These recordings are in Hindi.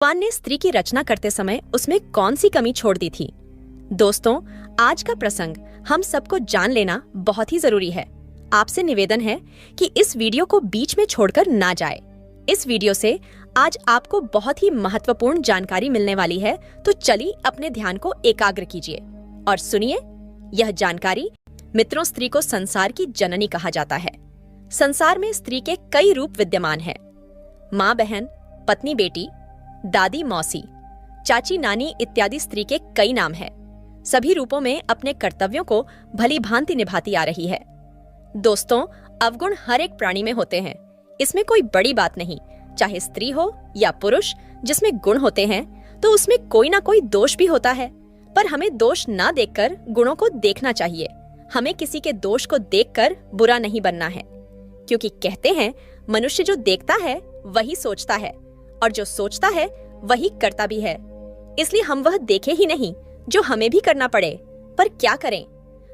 भगवान ने स्त्री की रचना करते समय उसमें कौन सी कमी छोड़ दी थी? दोस्तों, आज का प्रसंग हम सबको जान लेना बहुत ही जरूरी है। आपसे निवेदन है कि इस वीडियो को बीच में छोड़कर ना जाए। इस वीडियो से आज आपको बहुत ही महत्वपूर्ण जानकारी मिलने वाली है, तो चलिए अपने ध्यान को एकाग्र कीजिए और सुनिए। यह जानकारी मित्रों, स्त्री को संसार की जननी कहा जाता है। संसार में स्त्री के कई रूप विद्यमान हैं। माँ बहन, पत्नी बेटी, दादी मौसी, चाची नानी इत्यादि स्त्री के कई नाम हैं। सभी रूपों में अपने कर्तव्यों को भली भांति निभाती आ रही है। दोस्तों, अवगुण हर एक प्राणी में होते हैं, इसमें कोई बड़ी बात नहीं। चाहे स्त्री हो या पुरुष, जिसमें गुण होते हैं तो उसमें कोई ना कोई दोष भी होता है। पर हमें दोष ना देखकर गुणों को देखना चाहिए। हमें किसी के दोष को देखकर बुरा नहीं बनना है, क्योंकि कहते हैं मनुष्य जो देखता है वही सोचता है, और जो सोचता है वही करता भी है। इसलिए हम वह देखे ही नहीं जो हमें भी करना पड़े। पर क्या करें,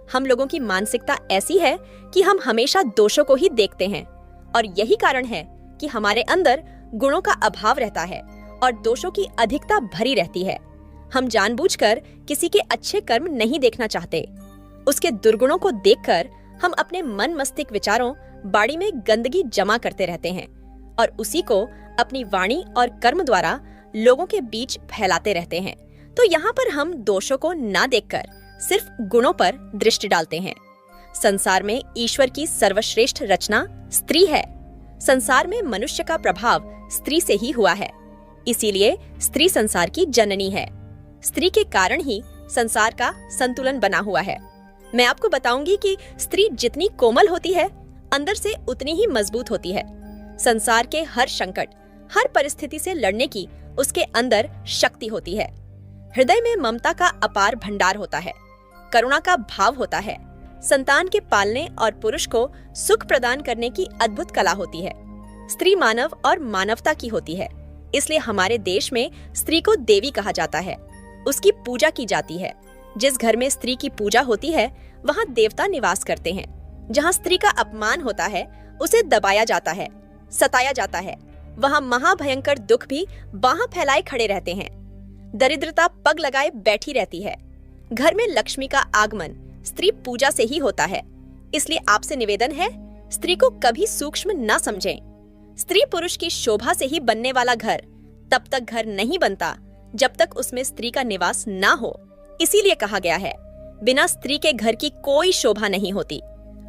हम लोगों की मानसिकता ऐसी है कि हम हमेशा दोषों को ही देखते हैं, और यही कारण है कि हमारे अंदर गुणों का अभाव रहता है और दोषों की अधिकता भरी रहती है। हम जानबूझकर किसी के अच्छे कर्म नहीं देखना चाहते। उसके दुर्गुणों को देखकर हम अपने मन मस्तिष्क विचारों बाड़ी में गंदगी जमा करते रहते हैं और उसी को अपनी वाणी और कर्म द्वारा लोगों के बीच फैलाते रहते हैं। तो यहाँ पर हम दोषों को ना देखकर सिर्फ गुणों पर दृष्टि डालते हैं। संसार में ईश्वर की सर्वश्रेष्ठ रचना स्त्री है। संसार में मनुष्य का प्रभाव स्त्री से ही हुआ है, इसीलिए स्त्री संसार की जननी है। स्त्री के कारण ही संसार का संतुलन बना हुआ है। मैं आपको बताऊंगी कि स्त्री जितनी कोमल होती है, अंदर से उतनी ही मजबूत होती है। संसार के हर संकट, हर परिस्थिति से लड़ने की उसके अंदर शक्ति होती है। हृदय में ममता का अपार भंडार होता है, करुणा का भाव होता है, संतान के पालने और पुरुष को सुख प्रदान करने की अद्भुत कला होती है। स्त्री मानव और मानवता की होती है, इसलिए हमारे देश में स्त्री को देवी कहा जाता है। उसकी पूजा की जाती है। जिस घर में स्त्री की पूजा होती है वहाँ देवता निवास करते हैं। जहाँ स्त्री का अपमान होता है, उसे दबाया जाता है, सताया जाता है, वहाँ महाभयंकर दुख भी बाहां फैलाए खड़े रहते हैं। दरिद्रता पग लगाए बैठी रहती है। घर में लक्ष्मी का आगमन स्त्री पूजा से ही होता है। इसलिए आपसे निवेदन है, स्त्री को कभी सूक्ष्म न समझें। स्त्री पुरुष की शोभा से ही बनने वाला घर तब तक घर नहीं बनता जब तक उसमें स्त्री का निवास ना हो। इसीलिए कहा गया है, बिना स्त्री के घर की कोई शोभा नहीं होती।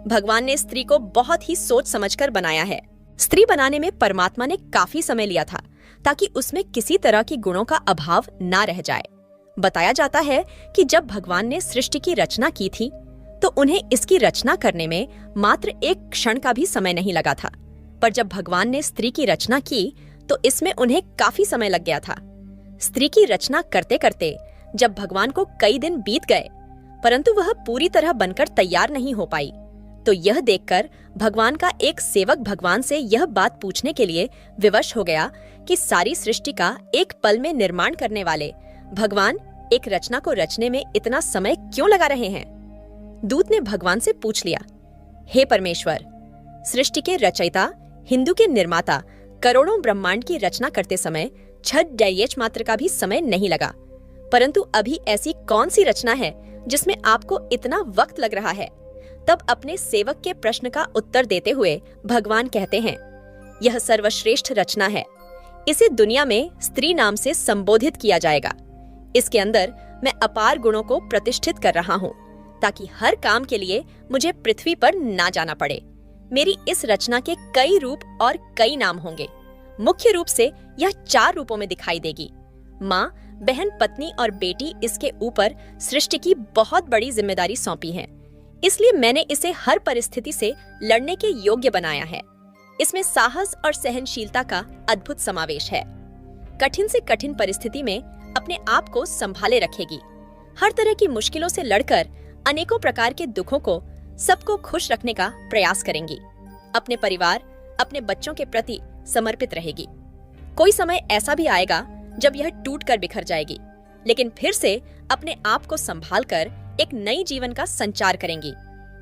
भगवान ने स्त्री को बहुत ही सोच समझकर बनाया है। स्त्री बनाने में परमात्मा ने काफी समय लिया था, ताकि उसमें किसी तरह की गुणों का अभाव ना रह जाए। बताया जाता है कि जब भगवान ने सृष्टि की रचना की थी, तो उन्हें इसकी रचना करने में मात्र एक क्षण का भी समय नहीं लगा था। पर जब भगवान ने स्त्री की रचना की, तो इसमें उन्हें काफी समय लग गया था। स्त्री की रचना करते करते जब भगवान को कई दिन बीत गए, परंतु वह पूरी तरह बनकर तैयार नहीं हो पाई, तो यह देखकर भगवान का एक सेवक भगवान से यह बात पूछने के लिए विवश हो गया कि सारी सृष्टि का एक पल में निर्माण करने वाले भगवान एक रचना को रचने में इतना समय क्यों लगा रहे हैं। दूत ने भगवान से पूछ लिया, हे परमेश्वर, सृष्टि के रचयिता, हिंदू के निर्माता, करोड़ों ब्रह्मांड की रचना करते समय छठ डैयेच मात्र का भी समय नहीं लगा, परंतु अभी ऐसी कौन सी रचना है जिसमें आपको इतना वक्त लग रहा है। तब अपने सेवक के प्रश्न का उत्तर देते हुए भगवान कहते हैं, यह सर्वश्रेष्ठ रचना है। इसे दुनिया में स्त्री नाम से संबोधित किया जाएगा। इसके अंदर मैं अपार गुणों को प्रतिष्ठित कर रहा हूँ, ताकि हर काम के लिए मुझे पृथ्वी पर ना जाना पड़े। मेरी इस रचना के कई रूप और कई नाम होंगे। मुख्य रूप से यह 4 रूपों में दिखाई देगी। माँ, बहन, पत्नी और बेटी, इसके ऊपर सृष्टि की बहुत बड़ी जिम्मेदारी सौंपी है। इसलिए मैंने इसे हर परिस्थिति से लड़ने के योग्य बनाया है। इसमें साहस और सहनशीलता का अद्भुत समावेश है। कठिन से कठिन परिस्थिति में अपने आप को संभाले रखेगी। हर तरह की मुश्किलों से लड़कर अनेकों प्रकार के दुखों को सबको खुश रखने का प्रयास करेंगी। अपने परिवार, अपने बच्चों के प्रति समर्पित रहेगी। कोई समय ऐसा भी आएगा जब यह टूट कर बिखर जाएगी, लेकिन फिर से अपने आप को संभालकर एक नई जीवन का संचार करेंगी।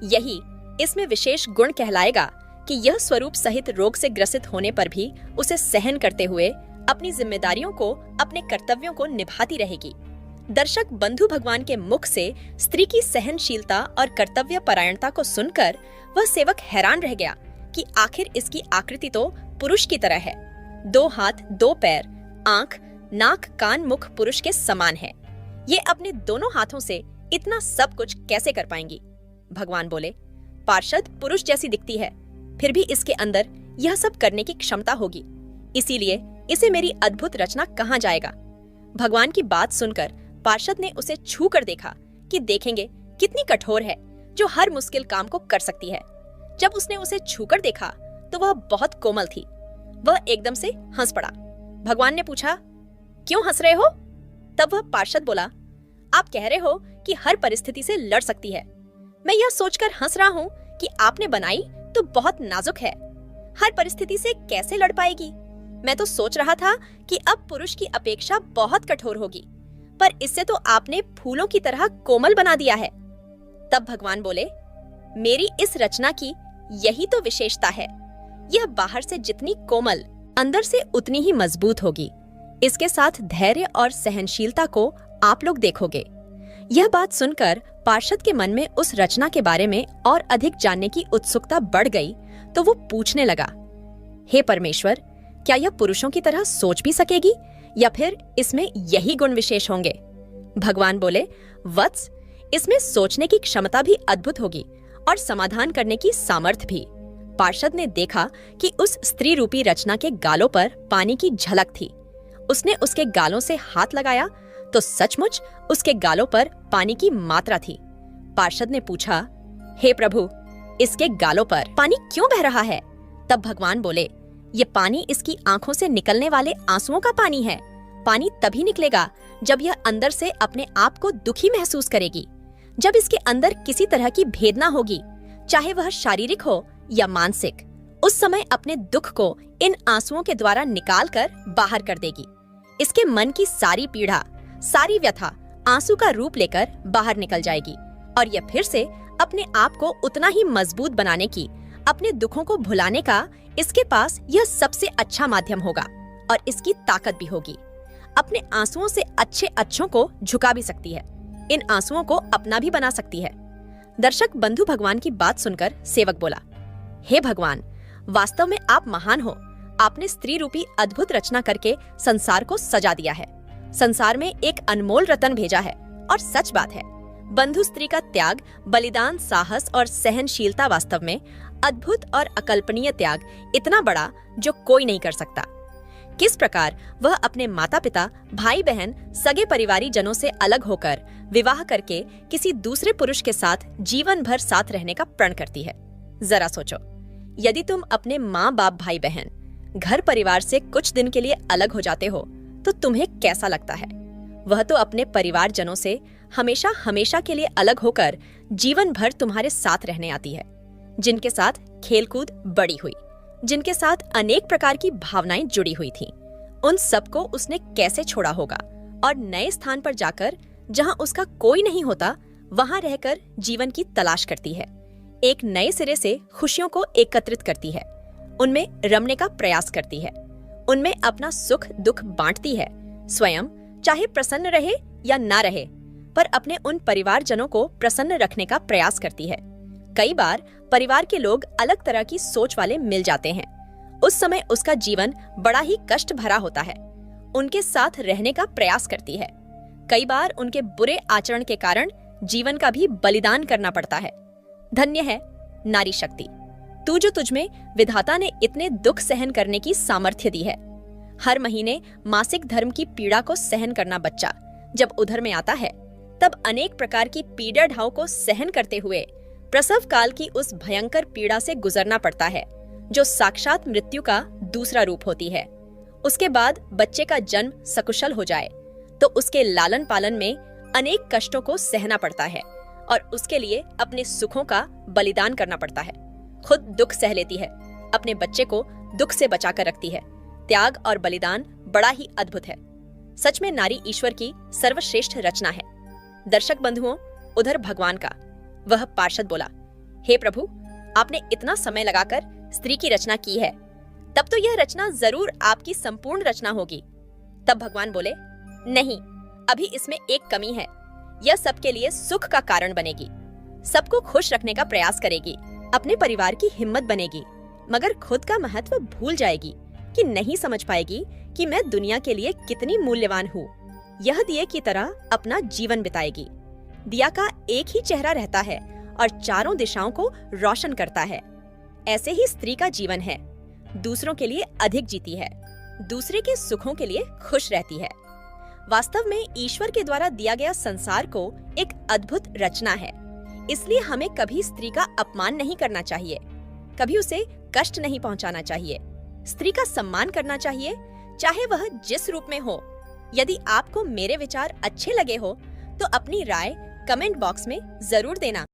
यही इसमें विशेष गुण कहलाएगा कि यह स्वरूप सहित रोग से ग्रसित होने पर भी उसे सहन करते हुए अपनी जिम्मेदारियों को, अपने कर्तव्यों को निभाती रहेगी। दर्शक बंधु भगवान के मुख से स्त्री की सहनशीलता और कर्तव्य परायणता को सुनकर वह सेवक हैरान रह गया कि आखिर इसकी आकृति तो पुरुष की तरह है। 2 हाथ, 2 पैर, आंख, नाक, कान, मुख पुरुष के समान है। ये अपने दोनों हाथों से इतना सब कुछ कैसे कर पाएंगी? भगवान बोले, पार्षद पुरुष जैसी दिखती है, फिर भी इसके अंदर यह सब करने की क्षमता होगी, इसीलिए इसे मेरी अद्भुत रचना कहाँ जाएगा। भगवान की बात सुनकर पार्षद ने उसे छू कर देखा कि देखेंगे कितनी कठोर है, जो हर मुश्किल काम को कर सकती है। जब उसने उसे छूकर देखा तो वह बहुत कोमल थी। वह एकदम से हंस पड़ा। भगवान ने पूछा, क्यों हंस रहे हो? तब वह पार्षद बोला, आप कह रहे हो कि हर परिस्थिति से लड़ सकती है। मैं यह सोचकर हंस रहा हूँ कि आपने बनाई तो बहुत नाजुक है, हर परिस्थिति से कैसे लड़ पाएगी? मैं तो सोच रहा था कि अब पुरुष की अपेक्षा बहुत कठोर होगी, पर इससे तो आपने फूलों की तरह कोमल बना दिया है। तब भगवान बोले, मेरी इस रचना की यही तो विशेषता है। यह बाहर से जितनी कोमल, अंदर से उतनी ही मजबूत होगी। इसके साथ धैर्य और सहनशीलता को आप लोग देखोगे। यह बात सुनकर पार्षद के मन में उस रचना के बारे में और अधिक जानने की उत्सुकता बढ़ गई, तो वो पूछने लगा, हे परमेश्वर, क्या यह पुरुषों की तरह सोच भी सकेगी या फिर इसमें यही गुण विशेष होंगे? भगवान बोले, वत्स, इसमें सोचने की क्षमता भी अद्भुत होगी और समाधान करने की सामर्थ्य भी। पार्षद ने देखा कि उस स्त्री रूपी रचना के गालों पर पानी की झलक थी। उसने उसके गालों से हाथ लगाया तो सचमुच उसके गालों पर पानी की मात्रा थी। पार्षद ने पूछा, हे प्रभु, इसके गालों पर पानी क्यों बह रहा है? तब भगवान बोले, ये पानी इसकी आंखों से निकलने वाले आंसुओं का पानी है। पानी तभी निकलेगा जब यह अंदर से अपने आप को दुखी महसूस करेगी, जब इसके अंदर किसी तरह की भेदना होगी, चाहे वह शारीरिक हो या मानसिक। उस समय अपने दुख को इन आंसुओं के द्वारा निकाल कर बाहर कर देगी। इसके मन की सारी पीड़ा, सारी व्यथा आंसू का रूप लेकर बाहर निकल जाएगी और यह फिर से अपने आप को उतना ही मजबूत बनाने की, अपने दुखों को भुलाने का इसके पास यह सबसे अच्छा माध्यम होगा और इसकी ताकत भी होगी। अपने आंसुओं से अच्छे अच्छों को झुका भी सकती है, इन आंसुओं को अपना भी बना सकती है। दर्शक बंधु भगवान की बात सुनकर सेवक बोला, हे भगवान, वास्तव में आप महान हो। आपने स्त्री रूपी अद्भुत रचना करके संसार को सजा दिया है। संसार में एक अनमोल रतन भेजा है और सच बात है, बंधु स्त्री का त्याग, बलिदान, साहस और सहनशीलता वास्तव में अद्भुत और अकल्पनीय त्याग, इतना बड़ा जो कोई नहीं कर सकता। किस प्रकार वह अपने माता पिता, भाई बहन, सगे परिवारी जनों से अलग होकर विवाह करके किसी दूसरे पुरुष के साथ जीवन भर साथ रहने का प्रण करती है। जरा सोचो, यदि तुम अपने माँ बाप, भाई बहन, घर परिवार से कुछ दिन के लिए अलग हो जाते हो तो तुम्हें कैसा लगता है? वह तो अपने परिवार जनों से हमेशा हमेशा के लिए अलग होकर जीवन भर तुम्हारे साथ रहने आती है, जिनके साथ खेलकूद बड़ी हुई, जिनके साथ अनेक प्रकार की भावनाएं जुड़ी हुई थीं। उन सबको उसने कैसे छोड़ा होगा और नए स्थान पर जाकर, जहां उसका कोई नहीं होता, वहां रहकर जीवन की तलाश करती है। एक नए सिरे से खुशियों को एकत्रित करती है, उनमें रमने का प्रयास करती है, उनमें अपना सुख दुख बांटती है। स्वयं चाहे प्रसन्न रहे या ना रहे, पर अपने उन परिवारजनों को प्रसन्न रखने का प्रयास करती है। कई बार परिवार के लोग अलग तरह की सोच वाले मिल जाते हैं। उस समय उसका जीवन बड़ा ही कष्ट भरा होता है। उनके साथ रहने का प्रयास करती है। कई बार उनके बुरे आचरण के कारण जीवन का भी बलिदान करना पड़ता है। धन्य है नारी शक्ति, तू जो तुझमें विधाता ने इतने दुख सहन करने की सामर्थ्य दी है। हर महीने मासिक धर्म की पीड़ा को सहन करना बच्चा जब उधर में आता है, तब अनेक प्रकार की पीड़ा ढाव को सहन करते हुए प्रसव काल की उस भयंकर पीड़ा से गुजरना पड़ता है, जो साक्षात मृत्यु का दूसरा रूप होती है। उसके बाद बच्चे का जन्म सकुशल हो जाए तो उसके लालन पालन में अनेक कष्टों को सहना पड़ता है और उसके लिए अपने सुखों का बलिदान करना पड़ता है। खुद दुख सह लेती है, अपने बच्चे को दुख से बचाकर रखती है। त्याग और बलिदान बड़ा ही अद्भुत है। सच में नारी ईश्वर की सर्वश्रेष्ठ रचना है। दर्शक बंधुओं, उधर भगवान का वह पार्षद बोला, हे प्रभु, आपने इतना समय लगाकर स्त्री की रचना की है। तब तो यह रचना जरूर आपकी संपूर्ण रचना होगी। तब भगवान बोले, नहीं, अभी इसमें एक कमी है। यह सबके लिए सुख का कारण बनेगी, सबको खुश रखने का प्रयास करेगी, अपने परिवार की हिम्मत बनेगी, मगर खुद का महत्व भूल जाएगी कि नहीं समझ पाएगी कि मैं दुनिया के लिए कितनी मूल्यवान हूँ। यह दिए की तरह अपना जीवन बिताएगी। दिया का एक ही चेहरा रहता है और चारों दिशाओं को रोशन करता है। ऐसे ही स्त्री का जीवन है। दूसरों के लिए अधिक जीती है, दूसरे के सुखों के लिए खुश रहती है। वास्तव में ईश्वर के द्वारा दिया गया संसार को एक अद्भुत रचना है। इसलिए हमें कभी स्त्री का अपमान नहीं करना चाहिए, कभी उसे कष्ट नहीं पहुंचाना चाहिए। स्त्री का सम्मान करना चाहिए, चाहे वह जिस रूप में हो। यदि आपको मेरे विचार अच्छे लगे हो तो अपनी राय कमेंट बॉक्स में जरूर देना।